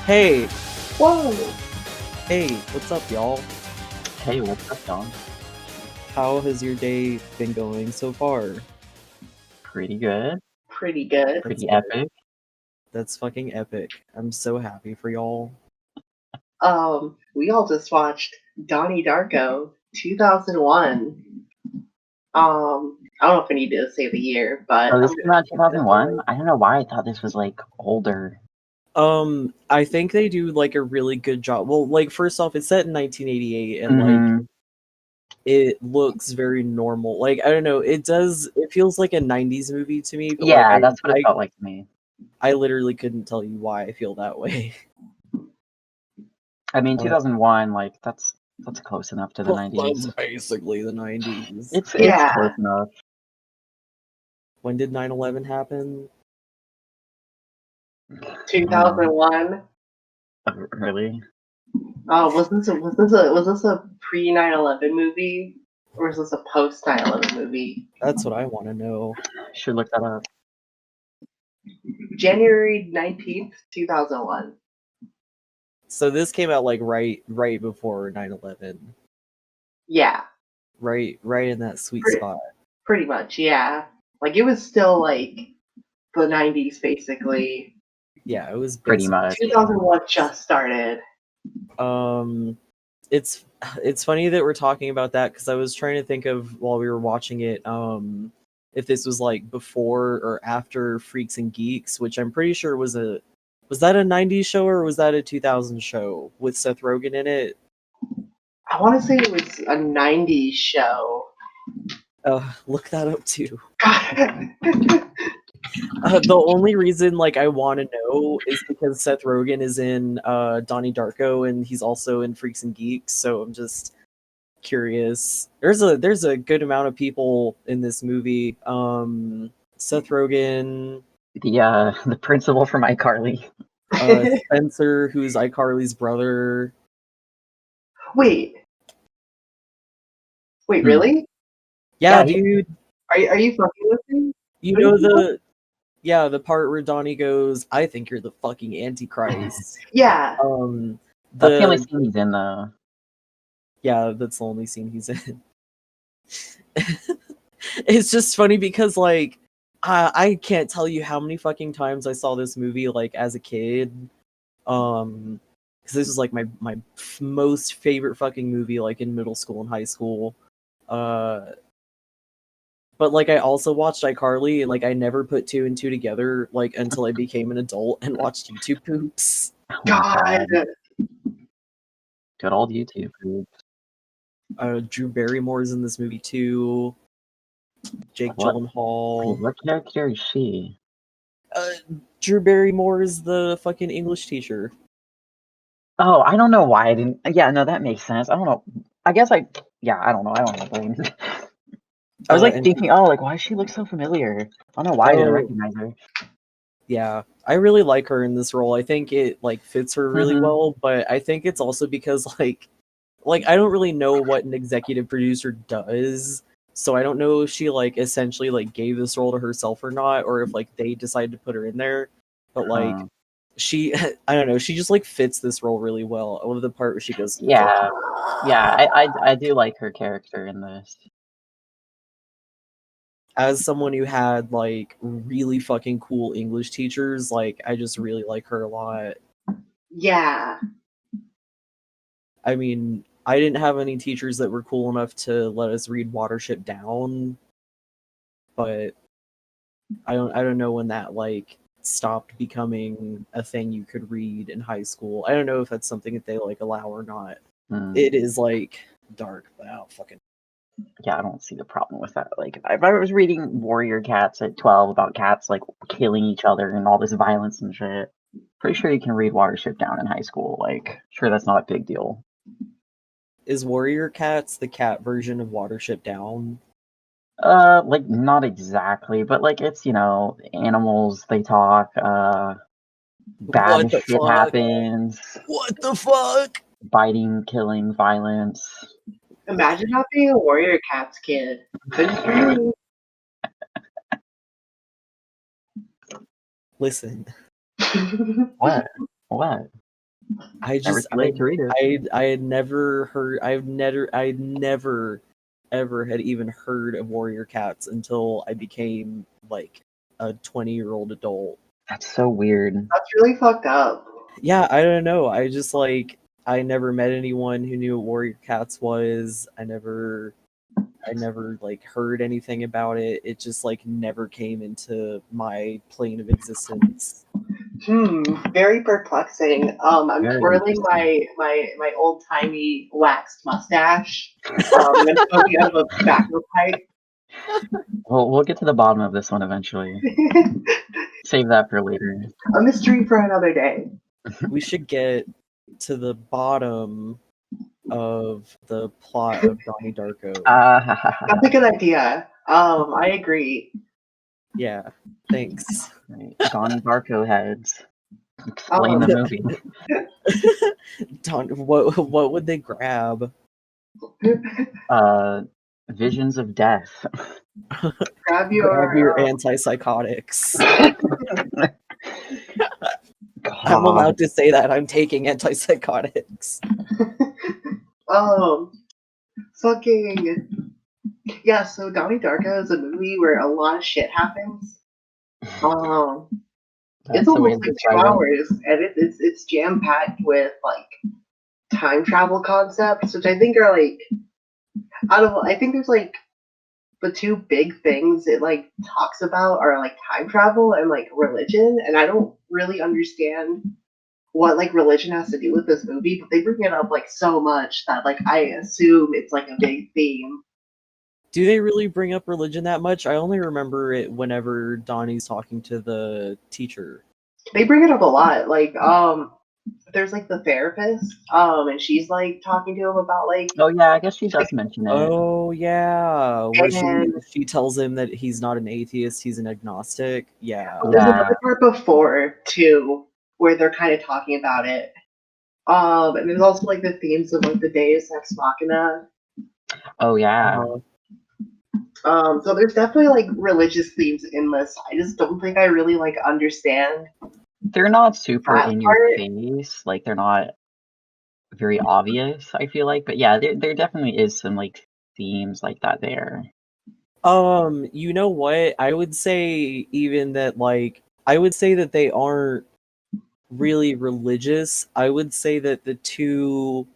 Hey, Whoa! hey, what's up, y'all? Hey, what's up, Don? How has your day been going so far? Pretty good. Pretty good. Pretty epic. That's fucking epic. I'm so happy for y'all. We all just watched Donnie Darko, 2001. I don't know if I need to say the year, but Oh, this came out in 2001? I don't know why I thought this was, like, older. I think they do, like, a really good job. Well, like, first off, it's set in 1988, and, like, it looks very normal. Like, I don't know, it feels like a 90s movie to me, but, Yeah, like, that's what it felt like to me. I literally couldn't tell you why I feel that way. I mean, 2001, like, that's close enough to the 90s. That's basically the 90s. It's Yeah. close enough. When did 9/11 happen? 2001. Really? Was this a pre 9/11 movie, or is this a post 9/11 movie? That's what I want to know. Should look that up. January 19th, 2001. So this came out like right before 9/11. Yeah, Right in that sweet spot. pretty much. Yeah, like it was still like the 90s, basically. Yeah, it was Pretty much. 2001 just started. It's funny that we're talking about that because I was trying to think of while we were watching it, if this was like before or after Freaks and Geeks, which I'm pretty sure was that a 90s show or was that a 2000 show with Seth Rogen in it? I want to say it was a 90s show. Look that up too. God. The only reason like I want to know is because Seth Rogen is in Donnie Darko and he's also in Freaks and Geeks, so I'm just curious. There's a good amount of people in this movie. Seth Rogen, The principal from iCarly. Spencer, who's iCarly's brother. Wait, really? Yeah, Yeah, dude. Are you fucking with me? You know the part where Donnie goes, "I think you're the fucking Antichrist." Yeah. That's the only scene he's in, though. Yeah, that's the only scene he's in. It's just funny because, like, I can't tell you how many fucking times I saw this movie, like, as a kid. Because this was, like, my most favorite fucking movie, like, in middle school and high school. But, like, I also watched iCarly, and, like, I never put two and two together, like, until I became an adult and watched YouTube poops. Oh God. Good old YouTube. Drew Barrymore's in this movie, too. Jake Gyllenhaal. What character is she? Drew Barrymore is the fucking English teacher. Oh, I don't know why I didn't. Yeah, no, that makes sense. I don't know. I guess I don't know. I don't have brains. I was thinking, like, why does she look so familiar? I don't know why I didn't recognize her. Yeah, I really like her in this role. I think it like fits her really well, but I think it's also because like I don't really know what an executive producer does. So I don't know if she like essentially like gave this role to herself or not, or if like they decided to put her in there. But like she, I don't know, she just like fits this role really well. I love the part where she goes, yeah, I do like her character in this. As someone who had like really fucking cool English teachers, like I just really like her a lot. Yeah. I mean, I didn't have any teachers that were cool enough to let us read Watership Down, but I don't know when that like stopped becoming a thing you could read in high school. I don't know if that's something that they like allow or not. It is like dark, but I don't fucking. Yeah, I don't see the problem with that. Like, if I was reading Warrior Cats at 12 about cats like killing each other and all this violence and shit, pretty sure you can read Watership Down in high school. Like, sure, that's not a big deal. Is Warrior Cats the cat version of Watership Down? Like, not exactly, but like it's, animals, they talk, bad shit happens. What the fuck? Biting, killing, violence. Imagine not being a Warrior Cats kid. Listen. What? Never too late to read it. I had never heard, I never ever had even heard of warrior cats until I became like a 20-year-old adult. That's so weird. That's really fucked up. Yeah, I don't know. I just like I never met anyone who knew what warrior cats was. I never like heard anything about it. It just like never came into my plane of existence. Very perplexing. I'm Very twirling interesting. my old timey waxed mustache. And smoking out of a tobacco pipe. We'll get to the bottom of this one eventually. Save that for later. A mystery for another day. We should get to the bottom of the plot of Donnie Darko. That's a good idea. I agree. Yeah, thanks. Right. Donnie Darko heads. Explain the movie. What would they grab? Visions of death. Grab Grab your your antipsychotics. God. I'm allowed to say that. I'm taking antipsychotics. fucking yeah. So Donnie Darko is a movie where a lot of shit happens. That's It's the way almost to like describe 2 it. hours, and it's jam packed with like time travel concepts, which I think are like I think there's like the two big things it like talks about are like time travel and like religion, and I don't really understand what like religion has to do with this movie, but they bring it up like so much that like I assume it's like a big theme. Do they really bring up religion that much? I only remember it whenever Donnie's talking to the teacher. They bring it up a lot. Like there's like the therapist, and she's like talking to him about like Oh yeah, I guess she does mention it. Oh yeah, where And- she tells him that he's not an atheist, he's an agnostic. Yeah. there's Yeah. another part before too where they're kind of talking about it. And there's also like the themes of like the Deus Ex Machina. Oh yeah. So there's definitely like religious themes in this. I just don't think I really like understand. They're not super That in your part- face. Like they're not very obvious, I feel like. But yeah, there definitely is some like themes like that there. You know what? I would say even that like I would say that they aren't really religious. I would say that the two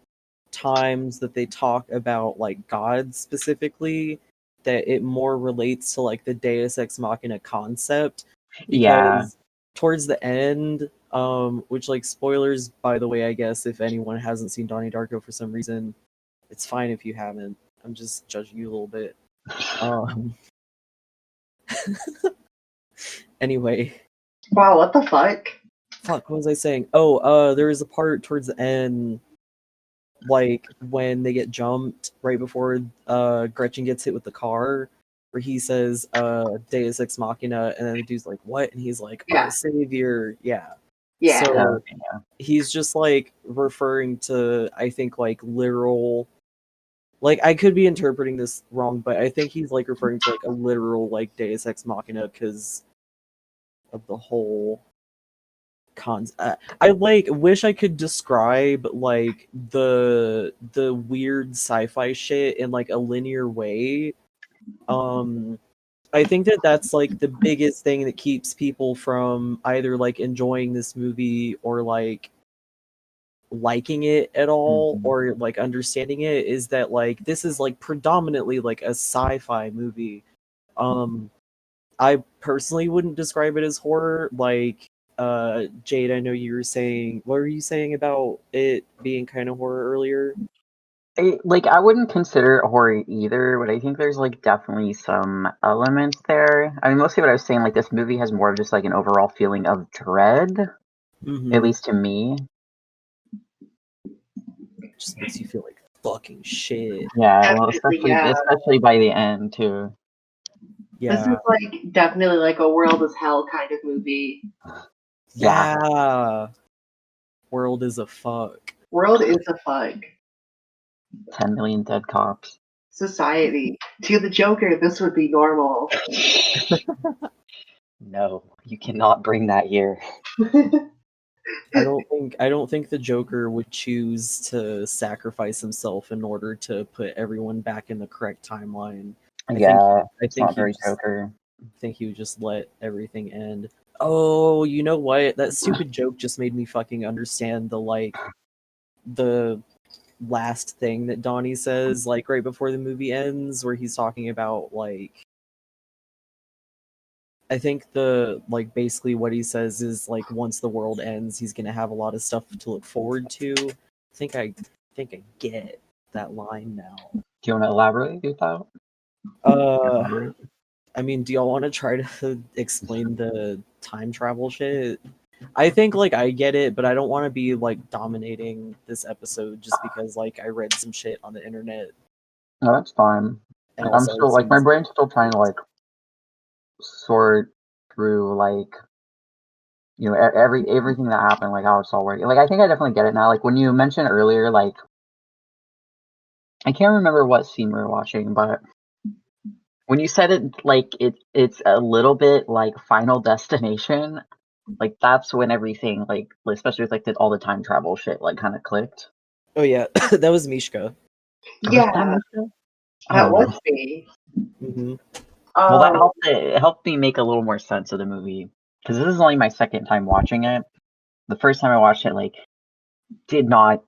times that they talk about like God specifically, that it more relates to like the Deus Ex Machina concept. Yeah. Because towards the end, which like spoilers by the way, I guess if anyone hasn't seen Donnie Darko for some reason, it's fine if you haven't. I'm just judging you a little bit. Anyway. Wow, what the fuck? Fuck, what was I saying? Oh, there is a part towards the end, like when they get jumped right before Gretchen gets hit with the car, where he says Deus Ex Machina, and then the dude's like, what? And he's like, Yeah. our savior. Yeah. Yeah. So Yeah. he's just like referring to, I think, like literal, like I could be interpreting this wrong, but I think he's like referring to like a literal like Deus Ex Machina because of the whole I like wish I could describe like the weird sci-fi shit in like a linear way. I think that that's like the biggest thing that keeps people from either like enjoying this movie or like liking it at all or like understanding it is that like this is like predominantly like a sci-fi movie. I personally wouldn't describe it as horror. Like Jade, I know you were saying, what were you saying about it being kind of horror earlier? I wouldn't consider it horror either, but I think there's like definitely some elements there. I mean, mostly what I was saying, like this movie has more of just like an overall feeling of dread, at least to me. It just makes you feel like fucking shit. Yeah, well, especially by the end too. Yeah. This is like definitely like a world is hell kind of movie. Yeah. World is a fuck. World is a fuck. 10 million dead cops. Society. To the Joker, this would be normal. No, you cannot bring that here. I don't think the Joker would choose to sacrifice himself in order to put everyone back in the correct timeline. Yeah, I it's think not very Joker. he would just let everything end. Oh, you know what? That stupid joke just made me fucking understand the last thing that Donnie says, like right before the movie ends, where he's talking about like I think the like basically what he says is like once the world ends, he's gonna have a lot of stuff to look forward to. I think I get that line now. Do you want to elaborate about? I mean, do y'all want to try to explain the time travel shit? I think like I get it, but I don't want to be like dominating this episode just because like I read some shit on the internet. No, that's fine. And I'm also still like my brain's still trying to like sort through like everything that happened, like how it's all working. Like I think I definitely get it now. Like when you mentioned earlier, like I can't remember what scene we were watching, but when you said it like it's a little bit like Final Destination, like that's when everything like especially with like all the time travel shit like kind of clicked. Oh yeah, that was Mishka. Yeah, that was me. Mm-hmm. Well, that helped. It helped me make a little more sense of the movie because this is only my second time watching it. The first time I watched it, like, did not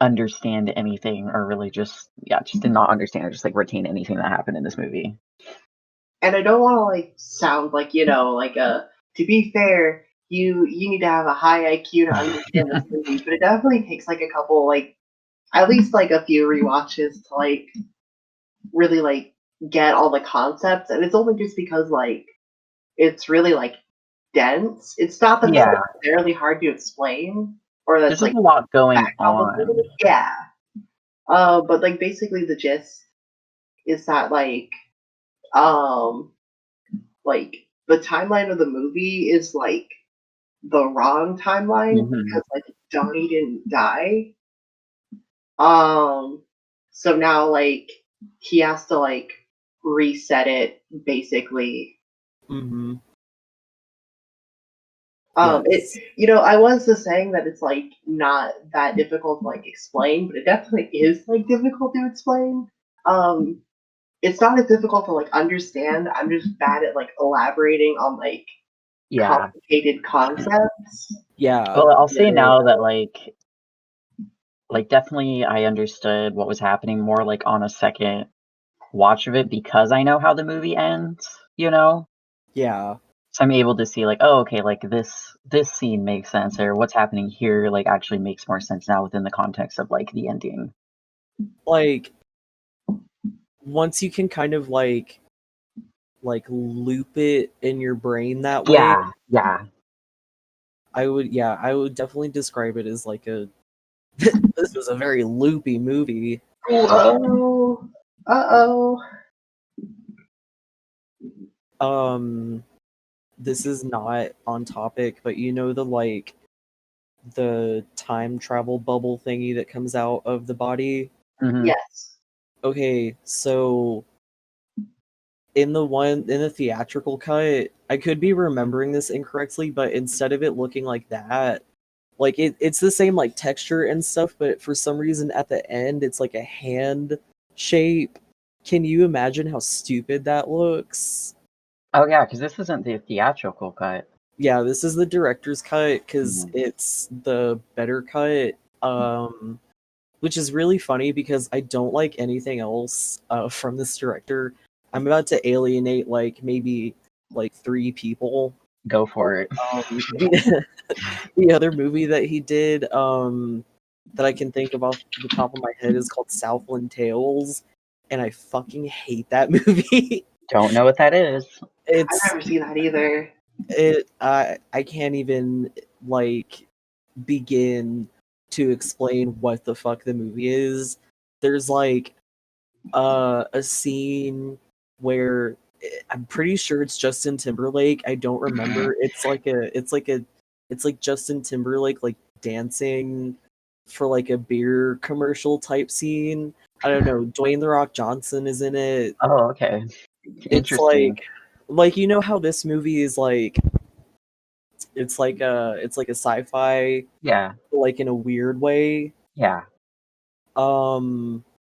understand anything, or really just did not understand or just like retain anything that happened in this movie. And I don't want to like sound like like a. To be fair, you need to have a high IQ to understand this movie, but it definitely takes like a couple like at least like a few rewatches to like really like get all the concepts, and it's only just because like it's really like dense. It's not that it's necessarily hard to explain or that's there's like a lot going on. Yeah. But like basically the gist is that like the timeline of the movie is like the wrong timeline because like Donnie didn't die. So now like he has to like reset it basically. Mm-hmm. Yes. I was just saying that it's like not that difficult to like explain, but it definitely is like difficult to explain. It's not as difficult to like understand. I'm just bad at like elaborating on like complicated concepts. Yeah. Well, I'll say now that like definitely I understood what was happening more like on a second watch of it because I know how the movie ends, Yeah. So I'm able to see like, oh, okay, like this scene makes sense, or what's happening here like actually makes more sense now within the context of like the ending. Like once you can kind of like loop it in your brain that way. Yeah. I would definitely describe it as like a this was a very loopy movie. Uh-oh. This is not on topic, but the time travel bubble thingy that comes out of the body? Mm-hmm. Yes. Okay, so in the theatrical cut, I could be remembering this incorrectly, but instead of it looking like that, like it's the same like texture and stuff, but for some reason at the end it's like a hand shape. Can you imagine how stupid that looks? Oh yeah, because this isn't the theatrical cut. Yeah, this is the director's cut because it's the better cut. Which is really funny because I don't like anything else from this director. I'm about to alienate like maybe like 3 people. Go for it. The other movie that he did that I can think of off the top of my head is called Southland Tales, and I fucking hate that movie. Don't know what that is. I've never seen that either. I can't even like begin to explain what the fuck the movie is. There's like a scene where I'm pretty sure it's Justin Timberlake. I don't remember. It's like Justin Timberlake like dancing for like a beer commercial type scene. I don't know. Dwayne The Rock Johnson is in it. Oh, okay. It's like how this movie is like It's like a sci-fi, Yeah, like in a weird way. yeah.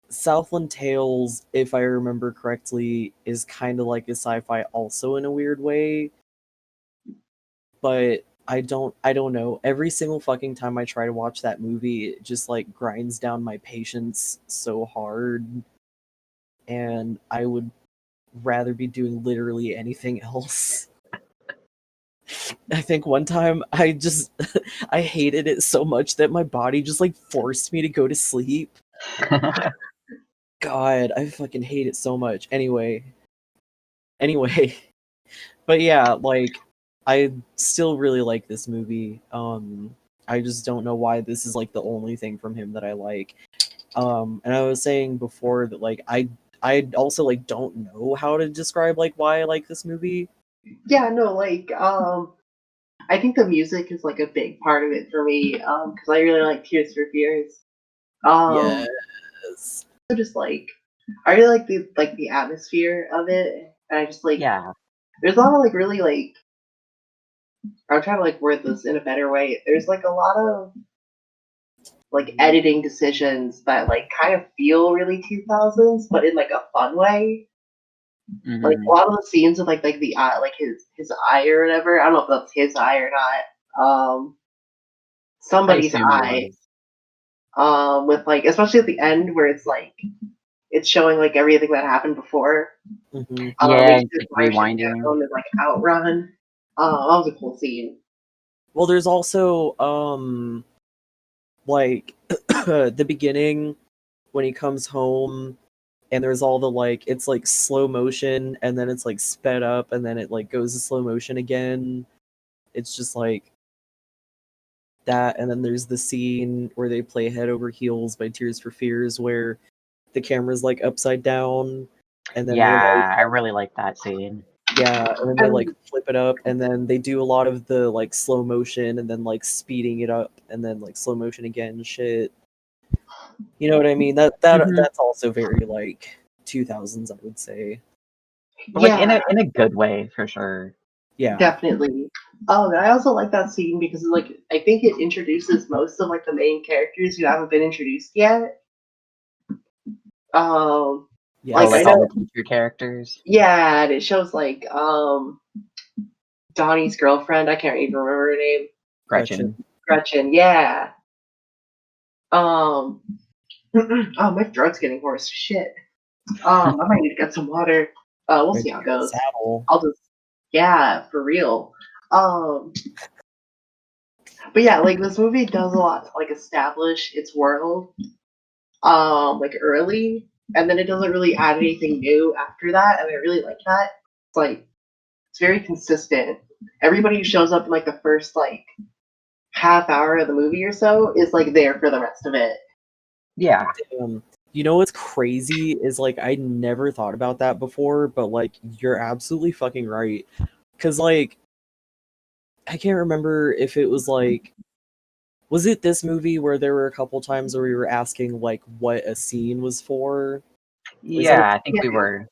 Southland Tales, if I remember correctly, is kind of like a sci-fi also in a weird way, but I don't know. Every single fucking time I try to watch that movie, it just like grinds down my patience so hard, and I would rather be doing literally anything else. I think one time I just I hated it so much that my body just like forced me to go to sleep. God, I fucking hate it so much. Anyway, but yeah, like I still really like this movie. I just don't know why this is like the only thing from him that I like. And I was saying before that like I also like don't know how to describe like why I like this movie. Yeah, no, like I think the music is like a big part of it for me, because I really like Tears for Fears. Um, Yes. so just like I really like the atmosphere of it, and I just like Yeah. there's a lot of like really like I'm trying to like word this in a better way. There's like a lot of like editing decisions that like kind of feel really 2000s, but in like a fun way. Like a Hmm. lot of the scenes with like the eye, like his eye or whatever. I don't know if that's his eye or not. I Somebody's assume it eye. was. With like especially at the end where it's like it's showing like everything that happened before. Hmm. Yeah, Makes it's his like eye shut rewinding. down and like outrun. That was a cool scene. Well, there's also like the beginning when he comes home and there's all the like it's like slow motion and then it's like sped up and then it like goes to slow motion again. It's just like that, and then there's the scene where they play Head Over Heels by Tears for Fears where the camera's like upside down and then they like Yeah, I really like that scene. yeah, and then they like And flip it up and then they do a lot of the like slow motion and then like speeding it up and then like slow motion again shit. You know what I mean? Hmm. That's also very like 2000s, I would say. But like yeah, in a good way for sure. Yeah. definitely. Oh, and I also like that scene because like I think it introduces most of like the main characters who haven't been introduced yet. Um, Oh, like I like Yes. all know, the teacher characters. yeah, and it shows like Donnie's girlfriend. I can't even remember her name. Gretchen. Gretchen. Gretchen. Yeah. Um. Oh, my throat's getting hoarse. Shit. I might need to get some water. We'll see Gretchen how it in the goes. saddle. I'll just, yeah, for real. Um, but yeah, like this movie does a lot to like establish its world, like early, and then it doesn't really add anything new after that, and I really like that. It's like it's very consistent. Everybody who shows up in like the first like half hour of the movie or so is like there for the rest of it. Yeah. You know what's crazy is like I never thought about that before, but like you're absolutely fucking right. Cause like I can't remember if it was like was it this movie where there were a couple times where we were asking like what a scene was for? Was that Yeah, I think Yeah, we were.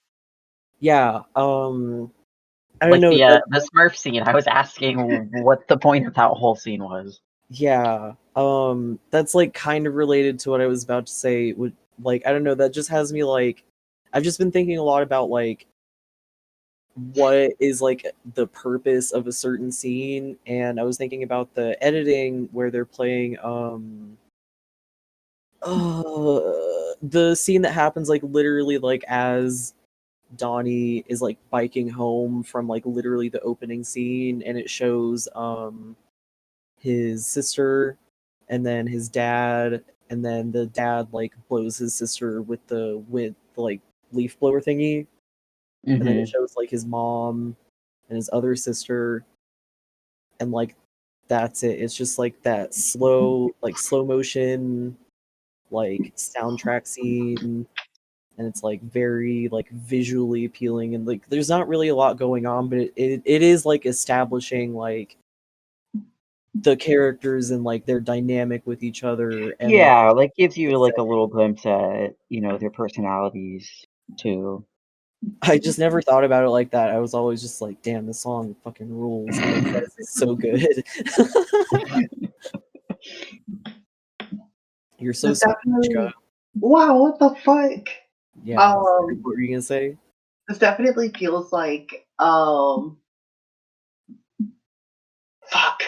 yeah, I don't Like know that the Smurf scene, I was asking what the point of that whole scene was. yeah. That's like kind of related to what I was about to say. Would like I don't know, that just has me like I've just been thinking a lot about like what is like the purpose of a certain scene, and I was thinking about the editing where they're playing the scene that happens like literally like as Donnie is like biking home from like literally the opening scene, and it shows his sister and then his dad, and then the dad like blows his sister with the like leaf blower thingy, and then it Hmm. shows like his mom and his other sister, and like that's it. It's just like that slow motion like soundtrack scene, and it's like very like visually appealing, and like there's not really a lot going on, but it is like establishing like the characters and like their dynamic with each other and like Yeah, like gives the you like a setting. little glimpse at, their personalities too. I just never thought about it like that. I was always just like, damn, this song fucking rules. Like, that's so good. You're so This smart, definitely. Mishka. Wow, what the fuck? Yeah. What were you gonna say? This definitely feels like fuck.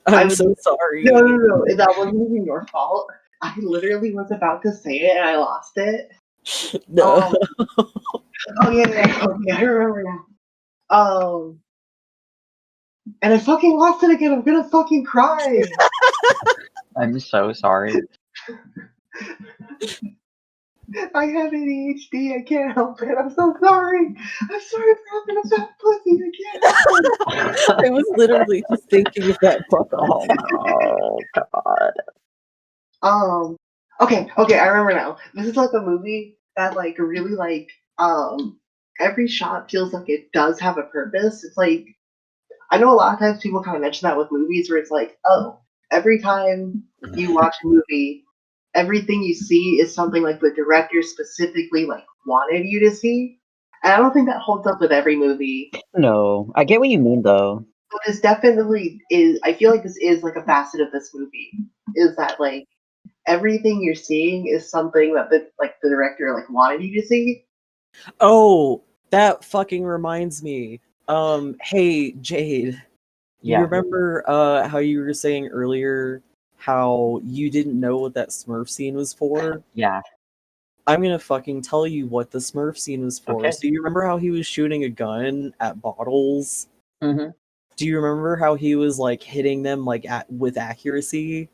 I'm so sorry. No. That wasn't even your fault. I literally was about to say it and I lost it. No. Oh yeah. Okay, I remember now. And I fucking lost it again. I'm gonna fucking cry. I'm so sorry. I have ADHD. I can't help it. I'm so sorry. I'm sorry for having a fat pussy. I can't help it. I was literally just thinking of that. Fuck off. Oh god. Okay. I remember now. This is like a movie that like really like every shot feels like it does have a purpose. It's like I know a lot of times people kind of mention that with movies where it's like, oh, every time you watch a movie, everything you see is something like the director specifically like wanted you to see. And I don't think that holds up with every movie. No, I get what you mean though. But this definitely is. I feel like this is like a facet of this movie. Is that like everything you're seeing is something that the director like wanted you to see? Oh, that fucking reminds me. Hey, Jade. You Yeah. remember how you were saying earlier how you didn't know what that Smurf scene was for? Yeah. I'm gonna fucking tell you what the Smurf scene was for. Okay. So you remember how he was shooting a gun at bottles? Mm-hmm. Do you remember how he was like hitting them like with accuracy?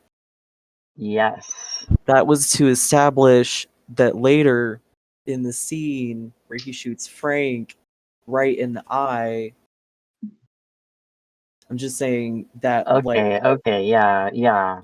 Yes. That was to establish that later in the scene where he shoots Frank right in the eye. I'm just saying that Okay, yeah.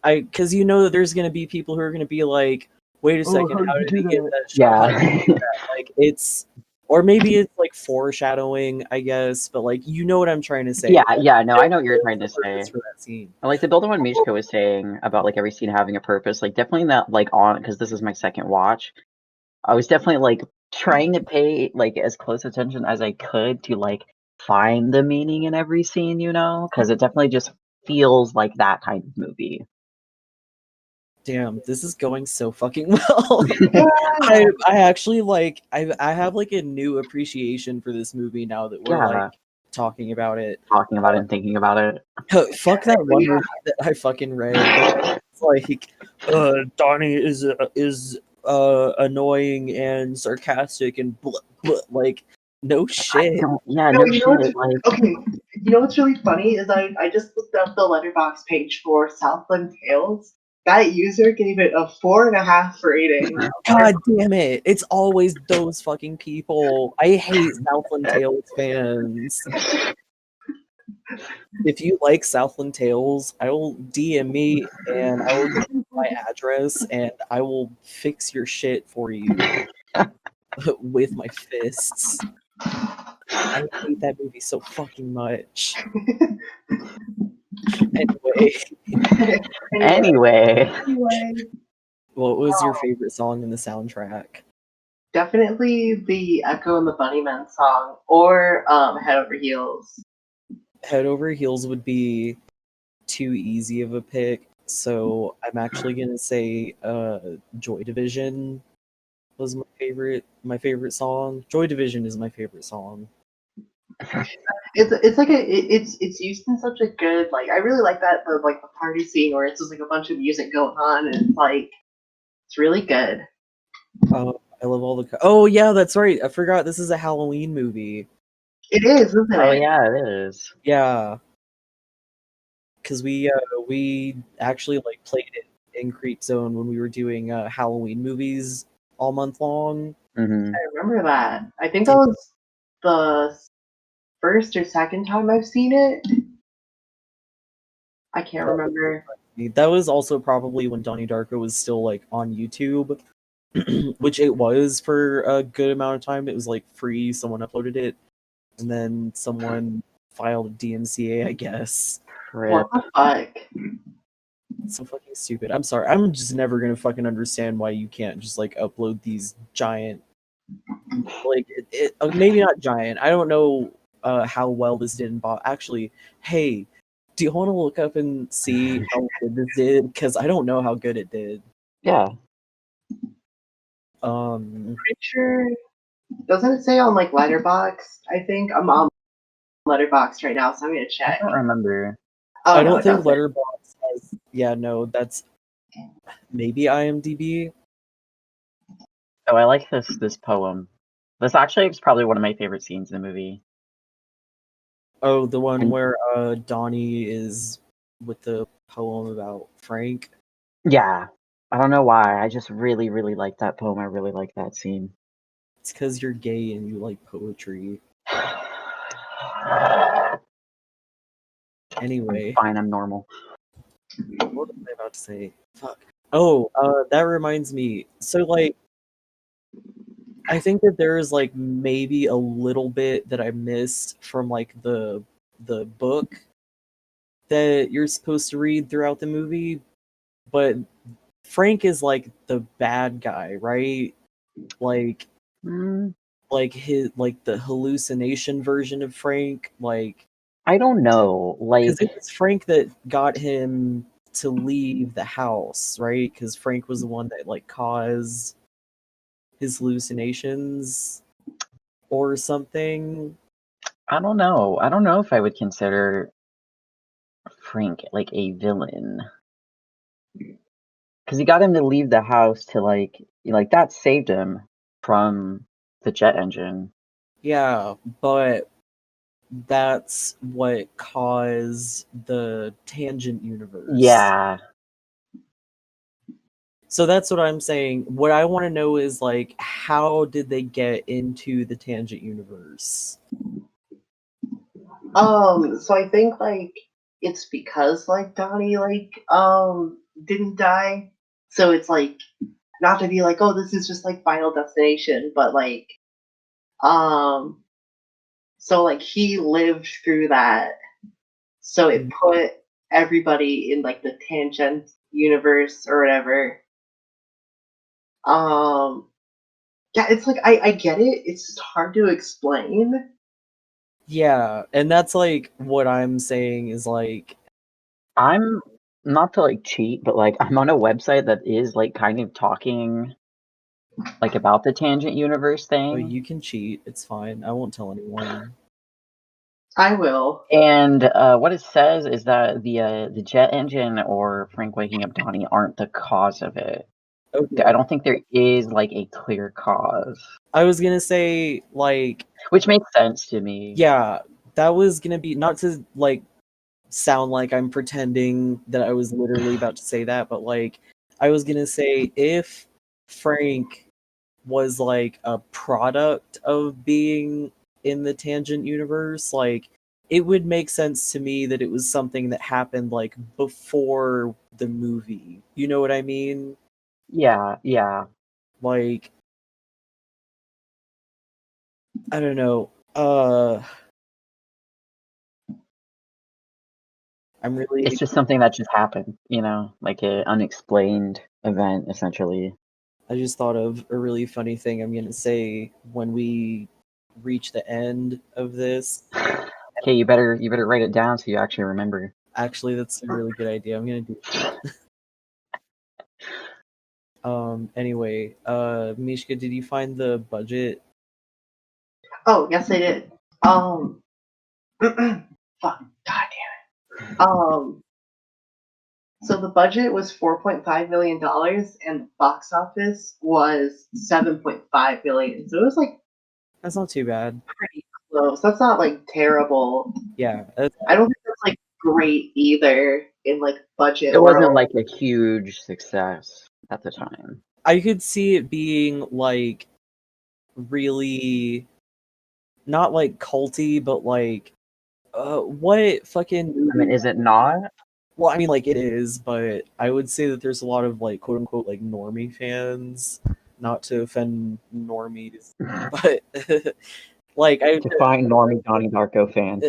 because you know that there's gonna be people who are gonna be like, wait a second, how did he get that shot? How did he do that? Like it's, or maybe it's like foreshadowing, I guess, but like you know what I'm trying to say. Yeah, no, I know what you're trying to say. For that scene. And like the build on what Mishka was saying about like every scene having a purpose, like definitely that like on because this is my second watch. I was definitely like trying to pay like as close attention as I could to like find the meaning in every scene, you know, because it definitely just feels like that kind of movie. Damn, this is going so fucking well. I actually like I have like a new appreciation for this movie now that we're like talking about it. Talking about it and thinking about it. Fuck that one review that I fucking read. It's like Donnie is annoying and sarcastic and like no shit. No shit. Okay, you know what's really funny is I just looked up the letterbox page for Southland Tales. That user gave it a 4.5 rating. God damn it! It's always those fucking people. I hate Southland Tales fans. If you like Southland Tales, I will DM me and I will give you my address and I will fix your shit for you with my fists. I hate that movie so fucking much. Anyway. What was your favorite song in the soundtrack? Definitely the Echo and the Bunnymen song, or Head Over Heels. Head Over Heels would be too easy of a pick, so I'm actually gonna say Joy Division was my favorite song. Joy Division is my favorite song. It's used in such a good, like, I really like that the party scene where it's just like a bunch of music going on and it's really good. I love all the oh yeah, that's right, I forgot this is a Halloween movie. It is, isn't it? Oh yeah, it is. Yeah, because we actually like played it in Creep Zone when we were doing Halloween movies all month long. Mm-hmm. I remember that. I think that was the first or second time I've seen it. I can't remember. That was also probably when Donnie Darko was still like on YouTube, which it was for a good amount of time. It was like free. Someone uploaded it, and then someone filed a DMCA, I guess. What the fuck? It's so fucking stupid. I'm sorry. I'm just never gonna fucking understand why you can't just like upload these giant, like maybe not giant. I don't know how well this did in bot. Actually, hey, do you want to look up and see how good this did? Because I don't know how good it did. Yeah. Pretty sure. Doesn't it say on like Letterboxd? I think I'm on Letterboxd right now, so I'm gonna I check. don't remember. Oh, I no, don't it think doesn't. Letterboxd has. Yeah, no, that's maybe IMDb. Oh, I like this poem. This actually is probably one of my favorite scenes in the movie. Oh, the one And- where Donnie is with the poem about Frank. Yeah. I don't know why. I just really, really like that poem. I really like that scene. It's because you're gay and you like poetry. Anyway, Fine, I'm normal. what was I about to say? Fuck. Oh, that reminds me. So, like, I think that there is like maybe a little bit that I missed from like the book that you're supposed to read throughout the movie, but Frank is like the bad guy, right? Like Mm, his like the hallucination version of Frank, like I don't know. because Like, it was Frank that got him to leave the house, right? Because Frank was the one that like caused his hallucinations or something. I don't know. I don't know if I would consider Frank like a villain. Because he got him to leave the house to like that saved him from the jet engine. Yeah, but that's what caused the tangent universe. Yeah. So that's what I'm saying. What I want to know is like how did they get into the tangent universe? So I think like it's because like Donnie didn't die. So it's like not to be like, oh, this is just like Final Destination, but like so like he lived through that. So it put everybody in like the tangent universe or whatever. Yeah, it's like I get it. It's just hard to explain. Yeah, and that's like what I'm saying is like I'm not to like cheat, but like I'm on a website that is like kind of talking like about the tangent universe oh, thing. you can cheat. It's fine. I won't tell anyone. I will. And what it says is that the jet engine or Frank waking up Donnie aren't the cause of it. Okay. I don't think there is like a clear cause, I was gonna say like which makes sense to me. yeah, that was gonna be not to like sound like I'm pretending that I was literally about to say that, but like I was gonna say if Frank was like a product of being in the tangent universe, like it would make sense to me that it was something that happened like before the movie. You know what I mean? Yeah, yeah. Like I don't know. I'm really It's just something that just happened, you know, like an unexplained event, essentially. I just thought of a really funny thing I'm gonna say when we reach the end of this. Okay, you better write it down so you actually remember. Actually, that's a really good idea. I'm gonna do anyway, Mishka, did you find the budget? Oh, yes, I did. Fuck, god damn it. So the budget was $4.5 million, and the box office was $7.5 million. So it was like That's not too bad. pretty close. That's not like terrible. Yeah, I don't think that's like great either in like budget It wasn't world. like a huge success at the time. I could see it being like really not like culty, but like what fucking I mean, is it not? well, I mean like it is, but I would say that there's a lot of like quote unquote like normie fans, not to offend normies, but like I Define normie Donnie Darko fan.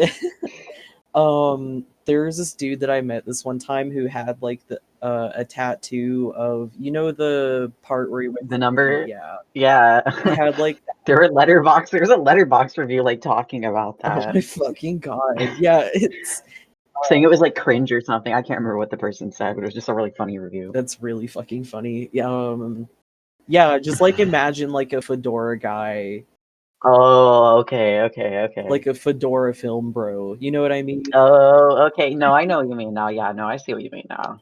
there was this dude that I met this one time who had like a tattoo of, you know, the part where he went The number? yeah. Yeah. He had like There's a letterbox review like talking about oh that. my fucking god. Yeah, it's Saying it was like cringe or something. I can't remember what the person said, but it was just a really funny review. that's really fucking funny. Yeah, just like imagine like a fedora guy, Oh, okay. like a fedora film bro. You know what I mean? Oh, okay. No, I know what you mean now. Yeah, no, I see what you mean now.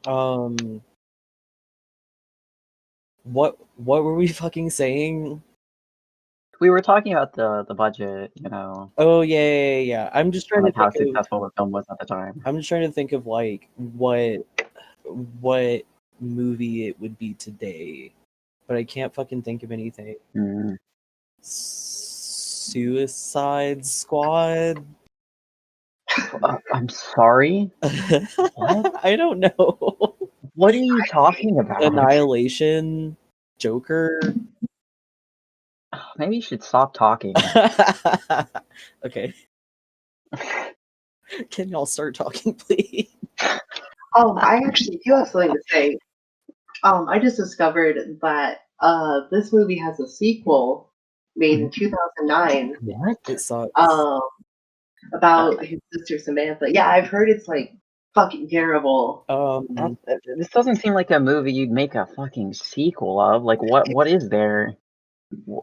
What were we fucking saying? We were talking about the budget, you know, Oh yeah. I'm just trying and to like how think of successful the film was at the time. I'm just trying to think of like what movie it would be today, but I can't fucking think of anything. Mm. Suicide Squad? I'm sorry. What? I don't know. What are you talking about? Annihilation? Joker? Maybe you should stop talking. Okay. Can y'all start talking, please? I actually do have something to say. I just discovered that this movie has a sequel made in 2009. What? It sucks. About his sister Samantha. Yeah, I've heard it's like fucking terrible. This doesn't seem like a movie you'd make a fucking sequel of. Like, what is there?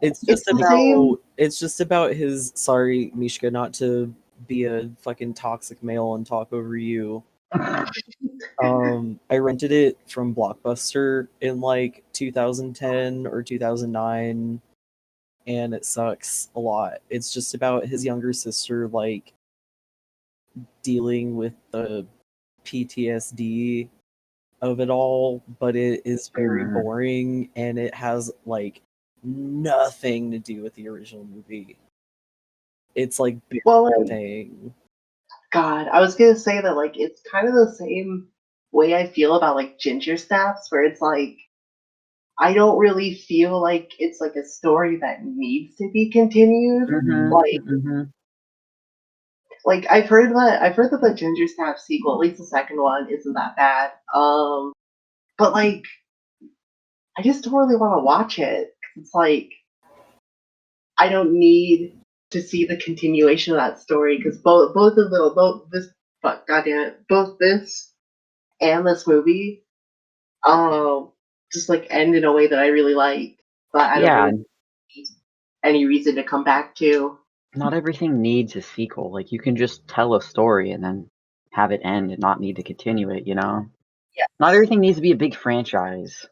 It's just the about same- it's just about his sorry, Mishka, not to be a fucking toxic male and talk over you. I rented it from Blockbuster in like 2010 or 2009, and it sucks a lot. It's just about his younger sister like dealing with the PTSD of it all, but it is very boring and it has like nothing to do with the original movie. It's like thing. God, I was gonna say that like it's kind of the same way I feel about like Ginger Snaps, where it's like I don't really feel like it's like a story that needs to be continued. Like I've heard that the Ginger Snaps sequel, at least the second one, isn't that bad. But like I just don't really want to watch it. It's like I don't need to see the continuation of that story because both this and this movie just like end in a way that I really like, but I don't really need any reason to come back to. Not everything needs a sequel. Like you can just tell a story and then have it end and not need to continue it, you know? Yeah. Not everything needs to be a big franchise.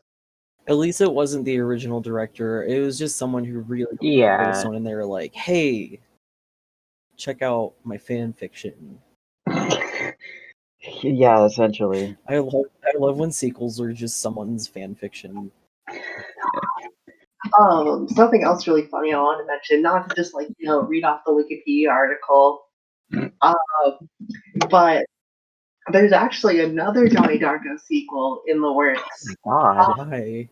At least it wasn't the original director. It was just someone who really this one, and they were like, "Hey, check out my fan fiction." Yeah, essentially. I love when sequels are just someone's fan fiction. Something else really funny I want to mention, not to just like read off the Wikipedia article, but there's actually another Donnie Darko sequel in the works. God. Why?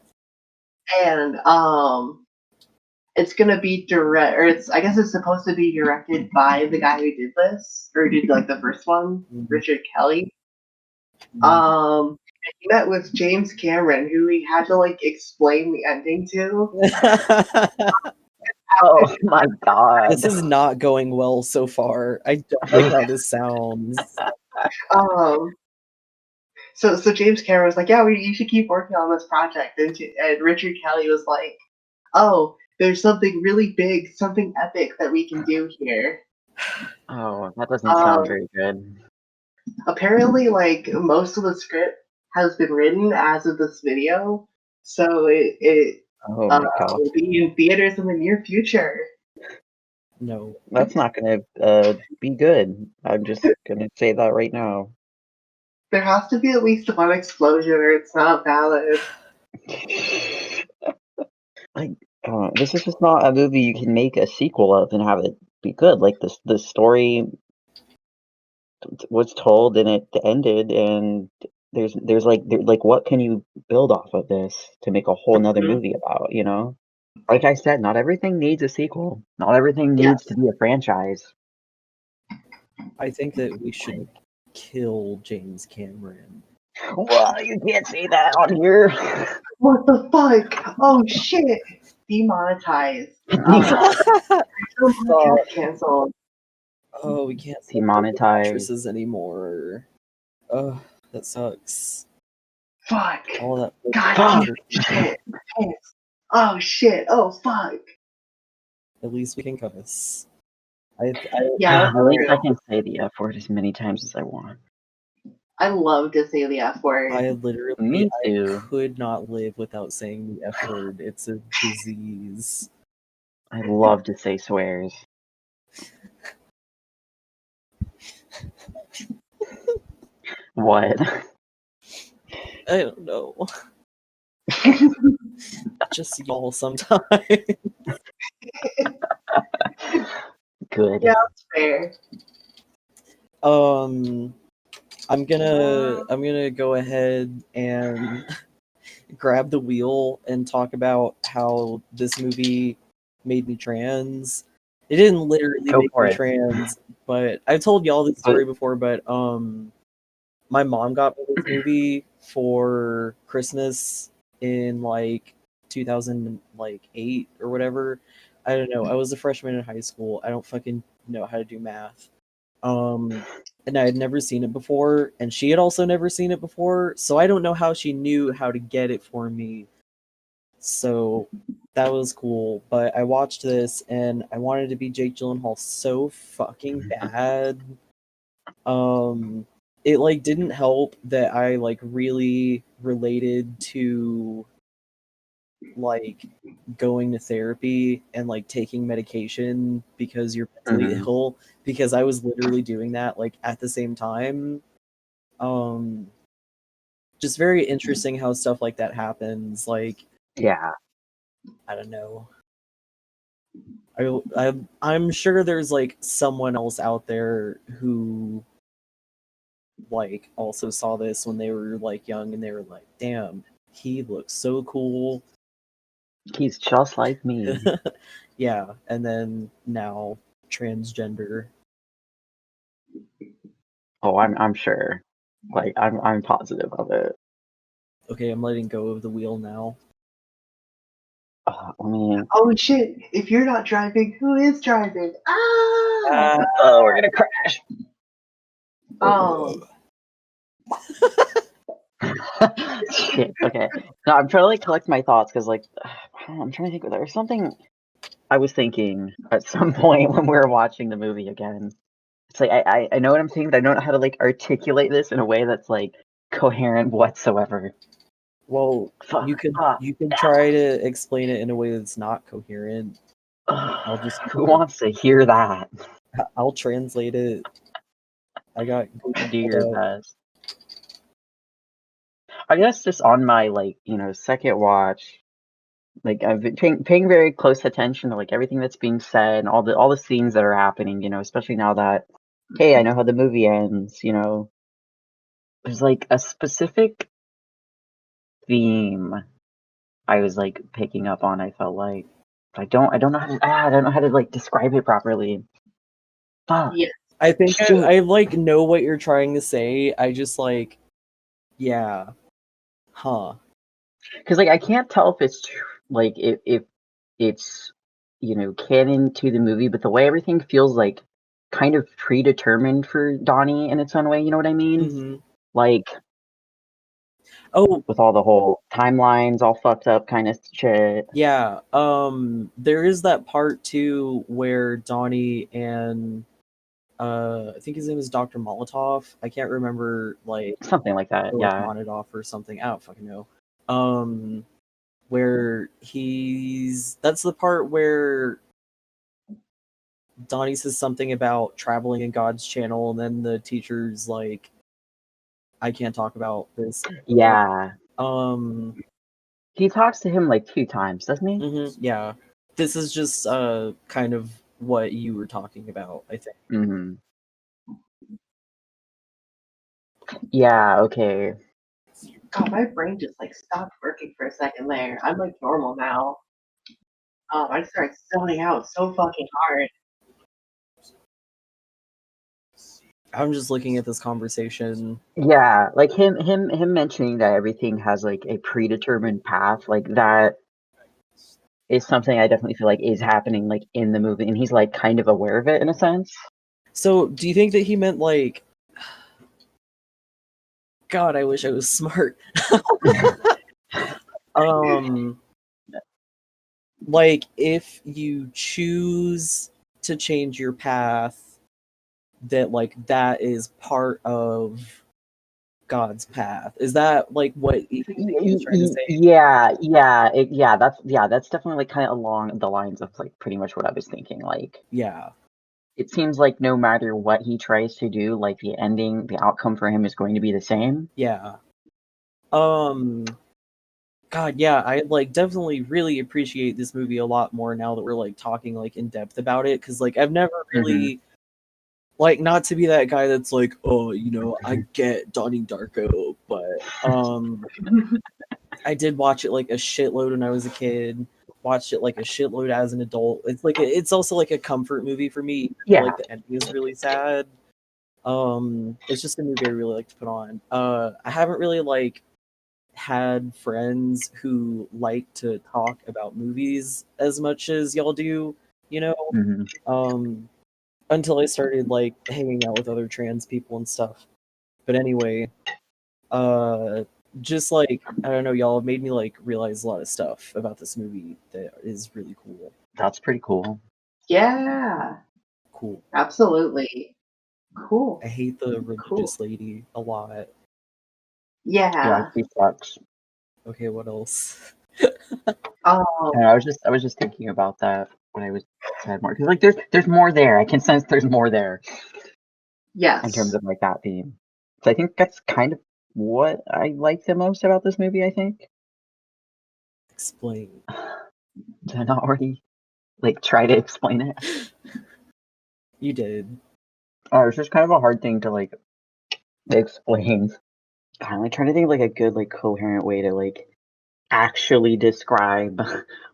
And it's gonna be I guess it's supposed to be directed by the guy who did this, or did like the first one, Richard Kelly. He met with James Cameron, who he had to like explain the ending to. Oh my god. This is not going well so far. I don't like how this sounds. So James Cameron was like, "Yeah, you should keep working on this project," and Richard Kelly was like, "Oh, there's something really big, something epic that we can do here." Oh, that doesn't sound very good. Apparently, like most of the script has been written as of this video, so it will be in theaters in the near future. No, that's not gonna be good. I'm just gonna say that right now. There has to be at least one explosion, or it's not valid. This is just not a movie you can make a sequel of and have it be good. Like the story was told and it ended, and there's like what can you build off of this to make a whole nother movie about? You know, like I said, not everything needs a sequel. Not everything needs to be a franchise. I think that we should kill James Cameron. Well, you can't say that on here. What the fuck? Oh shit! Demonetized. Canceled. Oh, we can't Demonetized. actresses anymore. Oh, that sucks. Fuck. All that. God. Shit. Oh shit. Oh fuck. At least we can cuss. Yeah, At least I can say the F word as many times as I want. I love to say the F word. I literally, Me too. I could not live without saying the F word. It's a disease. I love to say swears. What? I don't know. Just y'all sometimes. Good. Yeah, that's fair. I'm gonna go ahead and grab the wheel and talk about how this movie made me trans. It didn't literally Go make for me it. trans, but I've told y'all this story before, but my mom got me this movie for Christmas in like 2008 or whatever. I don't know. I was a freshman in high school. I don't fucking know how to do math. And I had never seen it before, and she had also never seen it before, so I don't know how she knew how to get it for me. So that was cool. But I watched this and I wanted to be Jake Gyllenhaal so fucking bad. It like didn't help that I like really related to like going to therapy and like taking medication because you're mentally ill, because I was literally doing that like at the same time. Just very interesting how stuff like that happens. Like, Yeah. I don't know. I'm sure there's like someone else out there who like also saw this when they were like young and they were like, damn, he looks so cool. He's just like me. Yeah, and then now transgender. Oh, I'm sure. Like I'm positive of it. Okay, I'm letting go of the wheel now. I mean, Oh shit! If you're not driving, who is driving? Ah! oh, we're gonna crash. Oh. Shit. Okay. No, I'm trying to like collect my thoughts because like I'm trying to think. There was something I was thinking at some point when we were watching the movie again. It's like I know what I'm thinking, but I don't know how to like articulate this in a way that's like coherent whatsoever. Well, you can try to explain it in a way that's not coherent. Who wants to hear that? I'll translate it. I got Do your best. I guess just on my like second watch, like I've been paying very close attention to like everything that's being said and all the scenes that are happening. Especially now that hey, I know how the movie ends. There's like a specific theme I was like picking up on. I felt like I don't know how to like describe it properly. Fuck. Yeah. I think I like know what you're trying to say. I just like, yeah, huh? Because like I can't tell if it's like if it's canon to the movie, but the way everything feels like kind of predetermined for Donnie in its own way. You know what I mean? Mm-hmm. Like, oh, with all the whole timelines all fucked up kind of shit. Yeah. There is that part too where Donnie and I think his name is Dr. Molotov. I can't remember like something like that. Yeah. Monitoff or something. I don't fucking know. Where that's the part where Donnie says something about traveling in God's channel, and then the teacher's like, I can't talk about this. Yeah. He talks to him like 2 times, doesn't he? Mm-hmm, yeah. This is just kind of what you were talking about, I think. Mm-hmm. Yeah, okay. God, my brain just like stopped working for a second there. I'm like normal now. I started zoning out so fucking hard. I'm just looking at this conversation. Yeah, like him mentioning that everything has like a predetermined path, like that is something I definitely feel like is happening like in the movie, and he's like kind of aware of it in a sense. So, do you think that he meant like, God, I wish I was smart. Like if you choose to change your path, that like that is part of God's path. Is that like what he was trying to say? That's definitely like kind of along the lines of like pretty much what I was thinking. Like Yeah. it seems like no matter what he tries to do, like the outcome for him is going to be the same. Yeah. God, yeah, I like definitely really appreciate this movie a lot more now that we're like talking like in depth about it, because like I've never really like, not to be that guy that's like, oh, you know, I get Donnie Darko, but I did watch it like a shitload when I was a kid. Watched it like a shitload as an adult. It's like it's also like a comfort movie for me. Yeah. Like the ending is really sad. It's just a movie I really like to put on. I haven't really like had friends who like to talk about movies as much as y'all do, you know. Until I started like hanging out with other trans people and stuff. But anyway, just like I don't know, y'all have made me like realize a lot of stuff about this movie that is really cool. That's pretty cool. Yeah. Cool. Absolutely. Cool. I hate the religious lady a lot. Yeah. She sucks. Okay, what else? And I was just thinking about that when I was sad more because like there's more there. I can sense there's more there. Yes. In terms of like that theme. So I think that's kind of what I like the most about this movie. I think. Explain. Did I not already like try to explain it? You did. Oh, it's just kind of a hard thing to like explain. I'm like trying to think of like a good like coherent way to like actually describe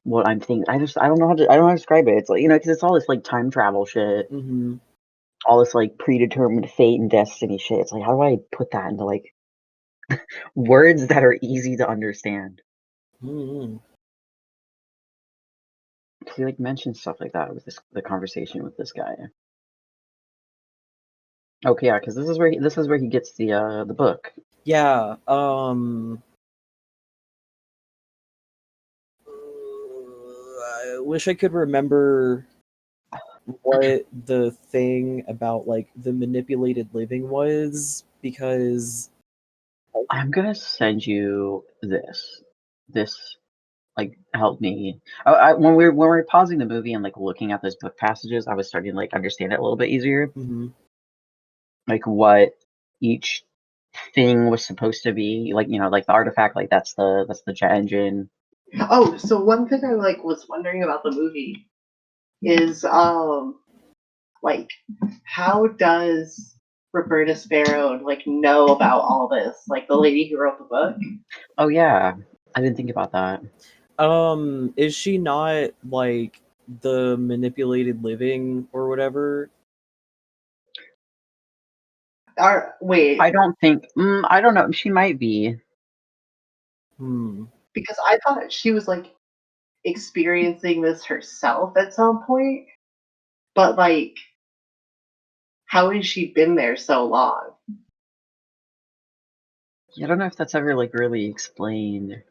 what I'm thinking. I don't know how to describe it. It's like, you know, because it's all this like time travel shit, all this like predetermined fate and destiny shit. It's like, how do I put that into like words that are easy to understand? He like mentioned stuff like that with the conversation with this guy. Okay, yeah, because this is where he gets the book. Yeah. I wish I could remember what the thing about like the manipulated living was, because I'm gonna send you this. This like helped me. When we were pausing the movie and like looking at those book passages, I was starting to like understand it a little bit easier. Like what each thing was supposed to be. Like, you know, like the artifact, like that's the jet engine. Oh, so one thing I like was wondering about the movie is like how does Roberta Sparrow like know about all this? Like the lady who wrote the book? Oh yeah. I didn't think about that. Is she not like the manipulated living or whatever? Wait. I don't think I don't know. She might be. Because I thought she was like experiencing this herself at some point. But like how has she been there so long? I don't know if that's ever like really explained.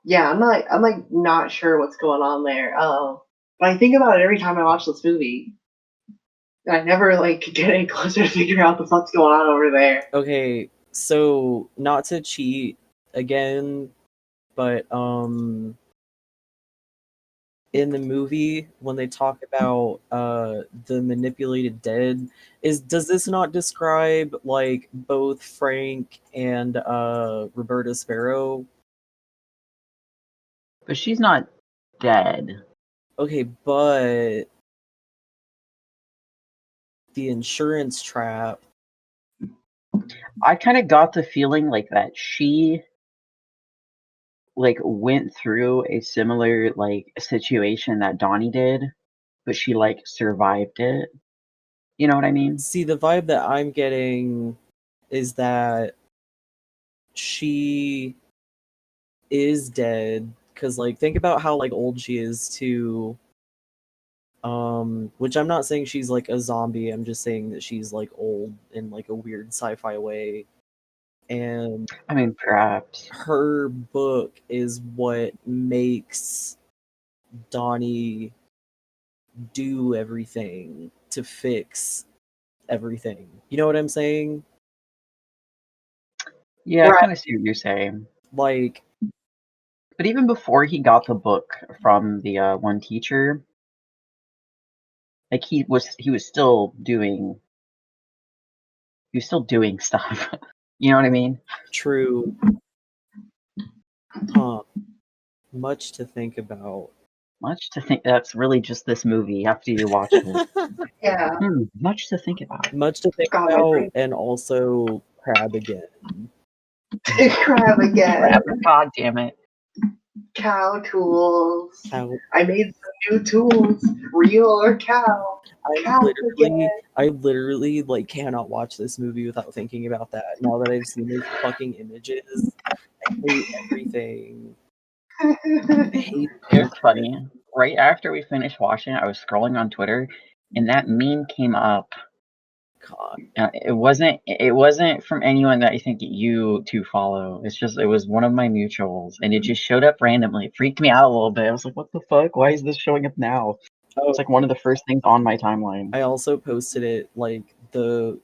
Yeah, I'm like not sure what's going on there. But I think about it every time I watch this movie. And I never like get any closer to figuring out the fuck's going on over there. Okay, so not to cheat again, but in the movie when they talk about the manipulated dead, does this not describe like both Frank and Roberta Sparrow? But she's not dead. Okay, but the insurance trap. I kind of got the feeling like that she like went through a similar like situation that Donnie did, but she like survived it. You know what I mean? See, the vibe that I'm getting is that she is dead, because like think about how like old she is too. Which I'm not saying she's like a zombie, I'm just saying that she's like old in like a weird sci-fi way. And I mean, perhaps. her book is what makes Donnie do everything to fix everything. You know what I'm saying? Yeah, I Right. kind of see what you're saying. Like, But even before he got the book from the one teacher, like he was still doing stuff. You know what I mean? true. Huh. Much to think about. Much to think. That's really just this movie after you watch it. Yeah. Much to think about. Much to think God, my about, brain. and also crab again. Crab again. God damn it. Cow tools. Cow. I made some new tools. Real or cow? Cow again. I literally like cannot watch this movie without thinking about that. Now that I've seen those fucking images, I hate everything. I hate It was funny. Right after we finished watching it, I was scrolling on Twitter, and that meme came up. God. It wasn't from anyone that I think you two follow. It was one of my mutuals, and it just showed up randomly. It freaked me out a little bit. I was like, "What the fuck? Why is this showing up now?" Oh, It's like one of the first things on my timeline. I also posted it like the.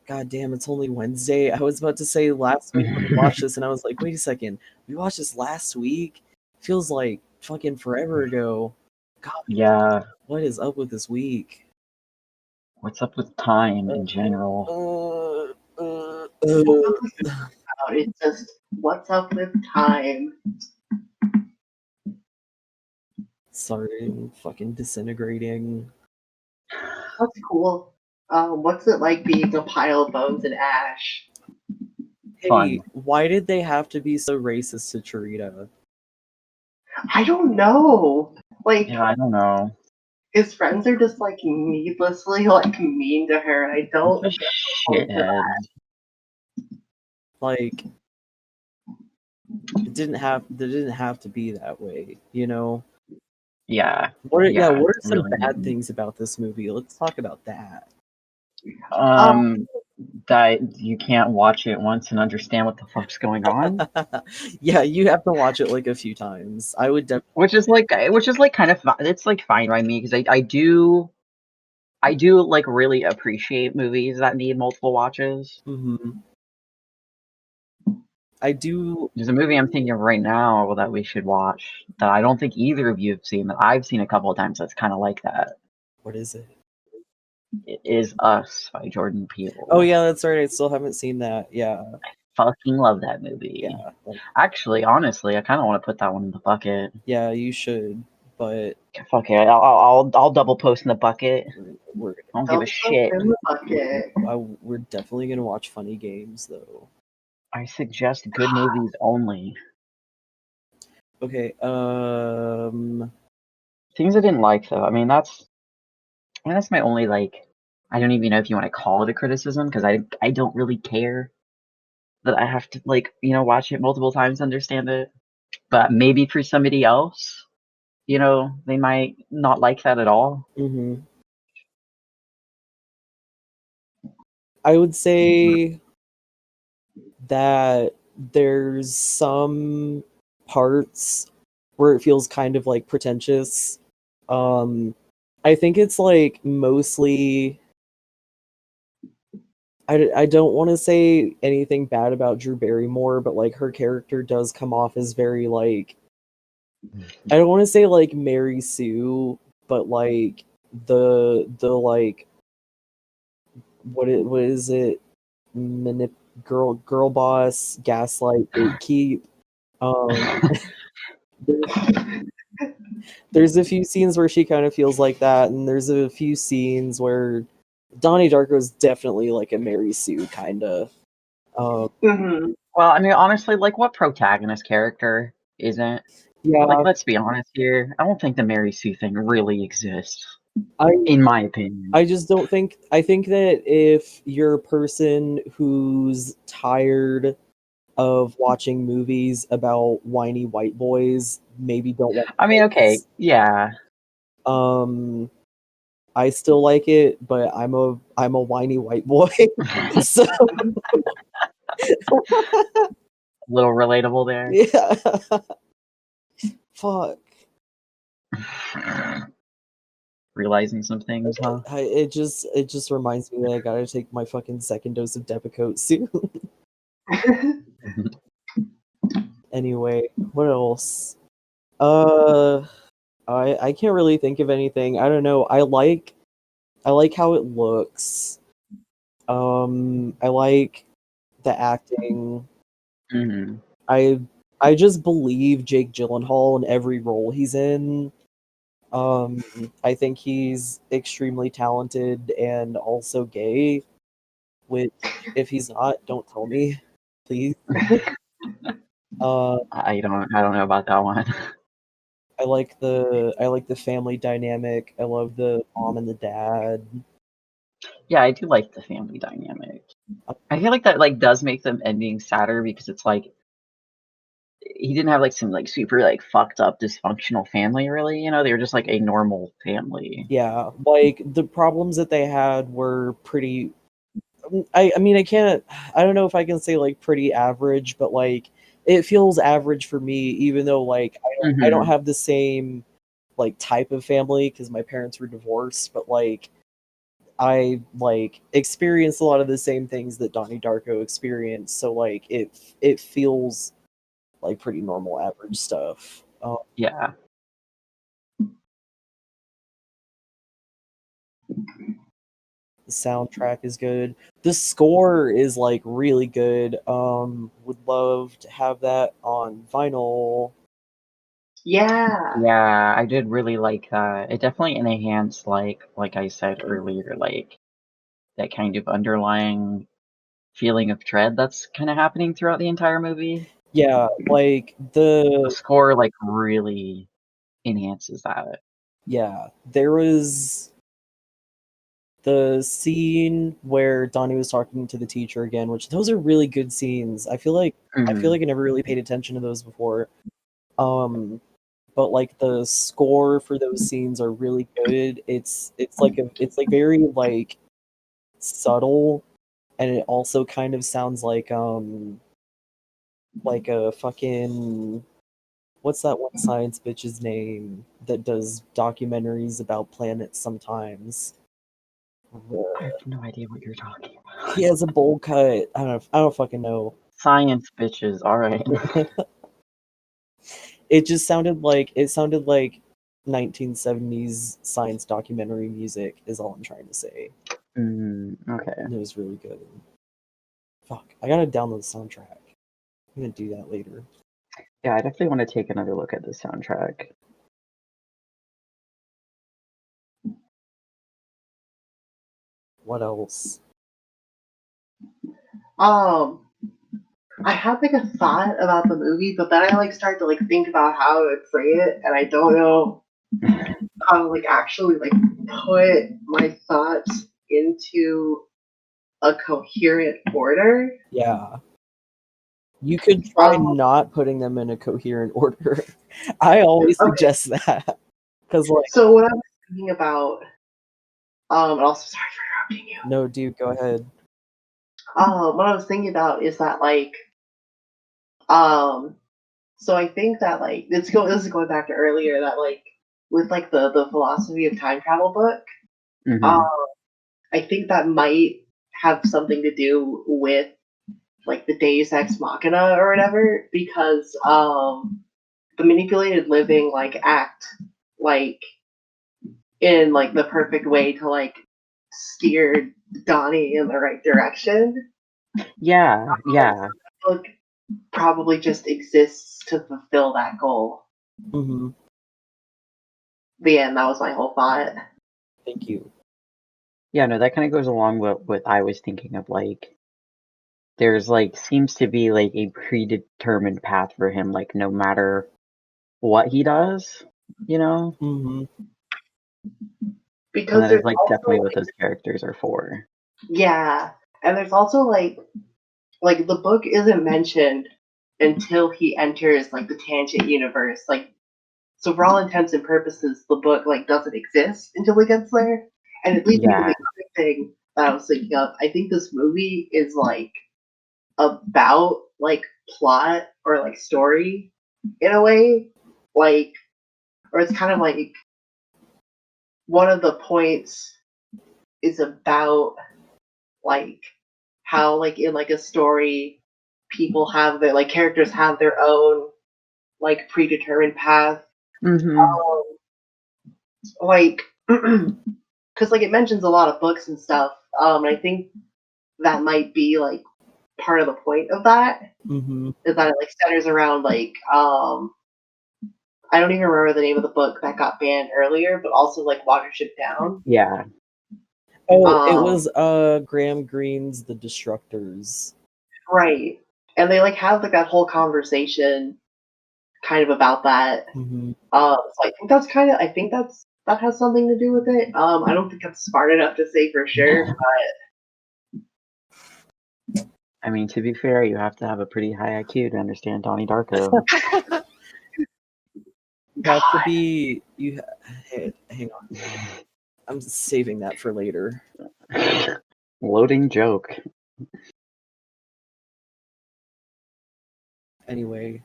God damn, it's only Wednesday. I was about to say last week when we watched this, and I was like, wait a second, we watched this last week? Feels like fucking forever ago. God, Yeah. what is up with this week? What's up with time in general? It's just, what's up with time? Starting fucking disintegrating. That's cool. What's it like being a pile of bones and ash? Hey, Fun. why did they have to be so racist to Charita? I don't know. Like, Yeah, I don't know. his friends are just like needlessly like mean to her. I don't Just get the point of shithead. Like, it didn't have to be that way, you know? Yeah. What are some really bad didn't. things about this movie? Let's talk about that. That you can't watch it once and understand what the fuck's going on. Yeah, you have to watch it like a few times. I would definitely. Which is like kind of it's like fine by me because I do like really appreciate movies that need multiple watches. Mm-hmm. I do. There's a movie I'm thinking of right now that we should watch that I don't think either of you have seen, that I've seen a couple of times that's kind of like that. What is it? It is Us by Jordan Peele. Oh yeah, that's right. I still haven't seen that. Yeah. Fucking love that movie. Yeah. Like, actually, honestly, I kind of want to put that one in the bucket. yeah, you should. But fuck it, I'll double post in the bucket. We're I don't give a shit. In the bucket. We're definitely gonna watch funny games though. I suggest good movies only. Okay. Things I didn't like though. I mean that's my only like. I don't even know if you want to call it a criticism because I don't really care that I have to like watch it multiple times to understand it. But maybe for somebody else, they might not like that at all. Mm-hmm. I would say that there's some parts where it feels kind of like pretentious. I think it's like mostly. I don't want to say anything bad about Drew Barrymore, but like her character does come off as very like. I don't want to say like Mary Sue, but like the like what is it? Girl boss, gaslight, gatekeep. There's a few scenes where she kind of feels like that, and there's a few scenes where Donnie Darko is definitely like a Mary Sue kind of. Mm-hmm. Well, I mean, honestly, like what protagonist character isn't? Yeah, Like, let's be honest here. I don't think the Mary Sue thing really exists, I in my opinion. I just don't think. I think that if you're a person who's tired of watching movies about whiny white boys, maybe don't watch I mean, okay, this. yeah. I still like it, but I'm a whiny white boy, so A little relatable there. yeah. Fuck. Realizing some things, huh? It just reminds me that I gotta take my fucking second dose of Depakote soon. Anyway, what else? Uh, I can't really think of anything. I don't know. I like how it looks. I like the acting. hmm I I just believe Jake Gyllenhaal in every role he's in. I think he's extremely talented and also gay, which if he's not, don't tell me, please. Uh, I don't know about that one. I like the family dynamic. I love the mom and the dad. Yeah, I do like the family dynamic. I feel like that like does make them ending sadder because it's like he didn't have like some like super like fucked up dysfunctional family really, you know, they were just like a normal family. Yeah, like the problems that they had were pretty. I mean, I don't know if I can say like pretty average, but like it feels average for me, even though like I don't hmm have the same like type of family because my parents were divorced, but like I like experienced a lot of the same things that Donnie Darko experienced, so like it feels like pretty normal average stuff. Yeah. The soundtrack is good. The score is like really good. Would love to have that on vinyl. Yeah. Yeah, I did really like that. It definitely enhanced like I said earlier, like that kind of underlying feeling of dread that's kind of happening throughout the entire movie. Yeah, like The score like really enhances that. there was the scene where Donnie was talking to the teacher again, which those are really good scenes. I feel hmm like I never really paid attention to those before. Um, but like the score for those scenes are really good. It's like very like subtle, and it also kind of sounds like a fucking what's that one science bitch's name that does documentaries about planets sometimes? I have no idea what you're talking about. He has a bowl cut. I don't fucking know. Science bitches, all right. It just sounded like 1970s science documentary music is all I'm trying to say. Okay. And it was really good. Fuck, I gotta download the soundtrack. I'm gonna do that later. Yeah, I definitely want to take another look at the soundtrack. What else? Um, I had like a thought about the movie, but then I like started to like think about how I would say it, and I don't know how to like actually like put my thoughts into a coherent order. Yeah. You could try Um, not putting them in a coherent order. I always okay, suggest that. Because, like, so what I was thinking about, and also sorry for interrupting you. no, dude, go ahead. What I was thinking about is that like, um, so I think that like this is going back to earlier that like with like the philosophy of time travel book. Um, hmm I think that might have something to do with like the Deus Ex Machina or whatever, because the manipulated living like act like in like the perfect way to like steer Donnie in the right direction. Yeah, yeah. The book probably just exists to fulfill that goal. Hmm. The end. That was my whole thought. Thank you. Yeah, no, that kind of goes along with what I was thinking of. Like, there's like seems to be like a predetermined path for him. Like, no matter what he does, you know? Mm-hmm. And Because that is there's like also definitely what those characters are for. yeah, and there's also like the book isn't mentioned until he enters like the tangent universe. Like so for all intents and purposes, the book like doesn't exist until he gets there. And it leads me to the Yeah. other thing that I was thinking of. I think this movie is like about like plot or like story in a way. Like or it's kind of like one of the points is about like how like in like a story people have their like characters have their own like predetermined path. Mm-hmm. Like because like it mentions a lot of books and stuff. I think that might be like part of the point of that Mm-hmm. is that it like centers around like I don't even remember the name of the book that got banned earlier, but also like Watership Down. Yeah. Oh, it Um, was Graham Greene's The Destructors. right. And they like have like that whole conversation kind of about that. Mm-hmm. So I think that's kind of that has something to do with it. I don't think I'm smart enough to say for sure, I mean, to be fair, you have to have a pretty high IQ to understand Donnie Darko. You have to be hey, hang on. I'm saving that for later. Loading joke. Anyway,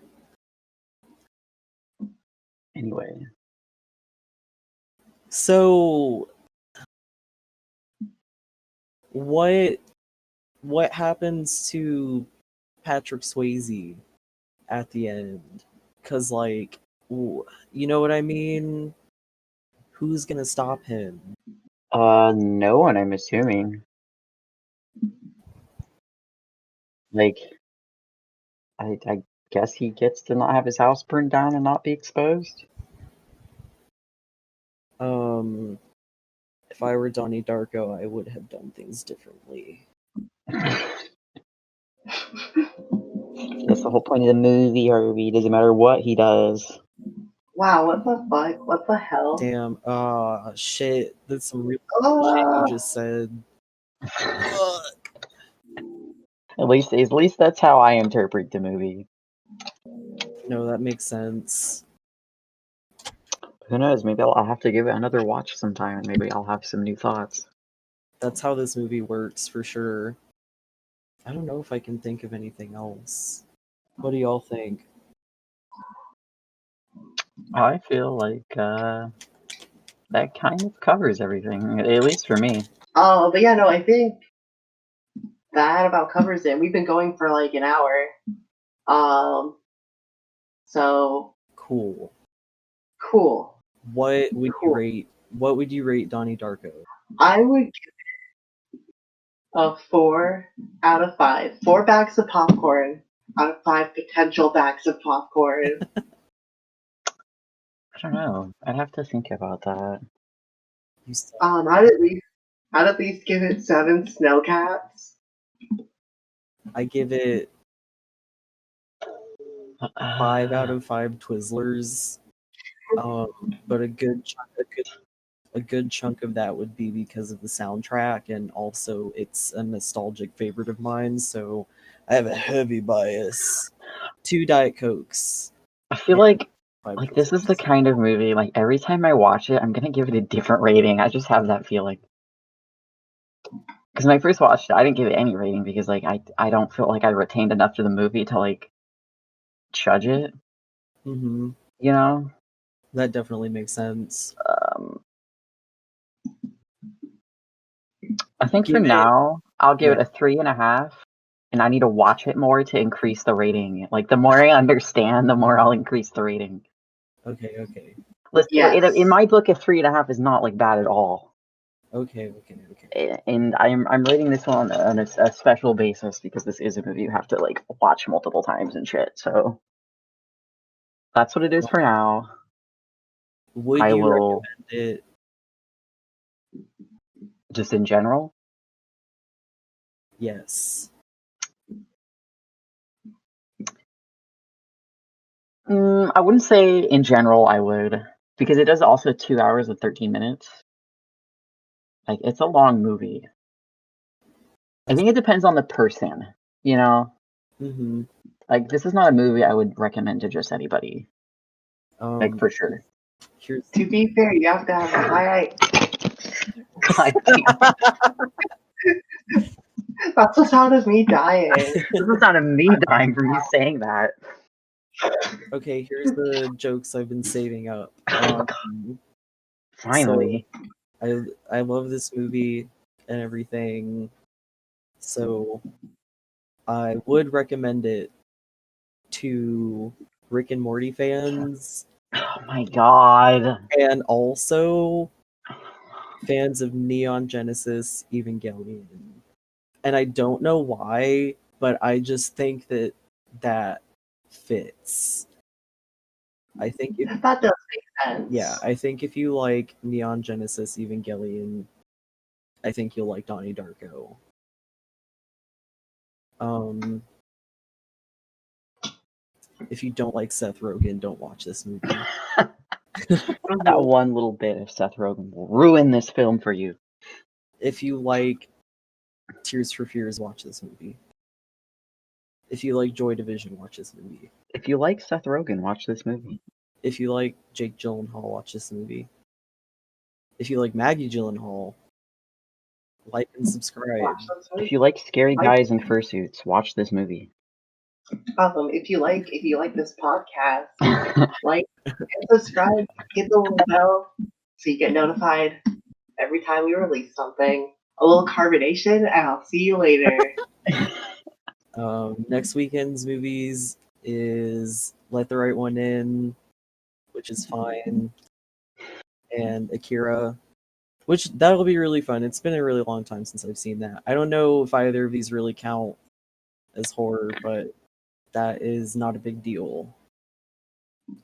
Anyway. so what happens to Patrick Swayze at the end? Cuz like you know what I mean? Who's going to stop him? No one, I'm assuming. Like, I guess he gets to not have his house burned down and not be exposed. If I were Donnie Darko, I would have done things differently. That's the whole point of the movie, Harvey. Doesn't matter what he does. wow, what the fuck? What the hell? Damn, shit. That's some real shit you just said. At least that's how I interpret the movie. No, that makes sense. Who knows? Maybe I'll have to give it another watch sometime, and maybe I'll have some new thoughts. That's how this movie works, for sure. I don't know if I can think of anything else. What do y'all think? I feel like that kind of covers everything, at least for me. Oh, but yeah, no, I think that about covers it. We've been going for like an hour. So Cool. cool. What would Cool. you rate Donnie Darko? I would give it a 4 out of 5. 4 bags of popcorn out of 5 potential bags of popcorn. I don't know. I'd have to think about that. You said I'd at least give it 7 snow cats. I give it 5 out of 5 Twizzlers. But a good chunk of that would be because of the soundtrack, and also it's a nostalgic favorite of mine, so I have a heavy bias. 2 Diet Cokes. I feel like 5 this is the Twizzlers. kind of movie, like, every time I watch it, I'm gonna give it a different rating. I just have that feeling. Because when I first watched it, I didn't give it any rating because, like, I don't feel like I retained enough to the movie to, like, judge it, Mm-hmm. you know? That definitely makes sense. I think for Give it now, I'll give it a 3.5, and I need to watch it more to increase the rating. Like, the more I understand, the more I'll increase the rating. okay. Listen, Yes. in my book, a 3.5 is not, like, bad at all. Okay. And I'm rating this one on a special basis because this is a movie you have to, like, watch multiple times and shit. So that's what it is for now. Would I you will recommend it? just in general. Yes. I wouldn't say in general I would, because it does also 2 hours and 13 minutes. Like, it's a long movie. I think it depends on the person, you know? Mm-hmm. Like, this is not a movie I would recommend to just anybody. Like, for sure. Here's To be fair, you have to have a high. God damn. That's the sound of me dying. This is the sound of me dying from you saying that. Okay, here's the jokes I've been saving up. Finally. So, I love this movie and everything, so I would recommend it to Rick and Morty fans, Oh my god. and also fans of Neon Genesis Evangelion. And I don't know why, but I just think that fits. I think if That does make sense. Yeah, I think if you like Neon Genesis Evangelion, I think you'll like Donnie Darko. If you don't like Seth Rogen, don't watch this movie. That one little bit of Seth Rogen will ruin this film for you. If you like Tears for Fears, watch this movie. If you like Joy Division, watch this movie. If you like Seth Rogen, watch this movie. If you like Jake Gyllenhaal, watch this movie. If you like Maggie Gyllenhaal, like and subscribe. Watch this movie. If you like scary guys in fursuits, watch this movie. Awesome. If you like this podcast, like and subscribe, hit the little bell so you get notified every time we release something. A little carbonation, and I'll see you later. Next weekend's movies is Let the Right One In, which is fine, and Akira, which that'll be really fun. It's been a really long time since I've seen that. I don't know if either of these really count as horror, but that is not a big deal.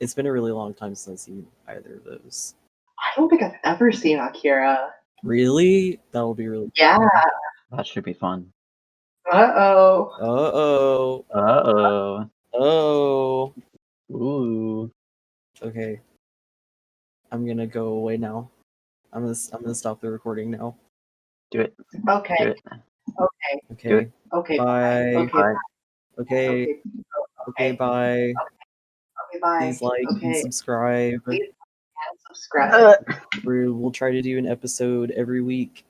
It's been a really long time since I've seen either of those. I don't think I've ever seen Akira. Really? That'll be really Yeah. That should be fun. Uh-oh. Uh-oh. Uh-oh. Oh. Ooh. Okay. I'm gonna go away now. I'm gonna stop the recording now. Do it. Okay. Do it. Okay. Okay. Do it. Okay. Bye. Okay. Bye. Okay. Okay, bye. Okay, bye. Please like and subscribe. Please like and subscribe. We'll try to do an episode every week.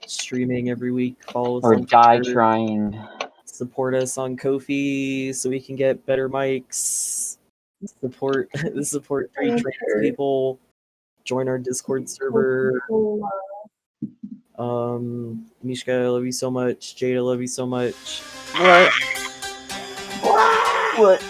Streaming every week. Follow us Or on die Twitter. trying. Support us on Ko-fi so we can get better mics. Support three trans people. Join our Discord server. Mishka, I love you so much. Jade, I love you so much. What? What?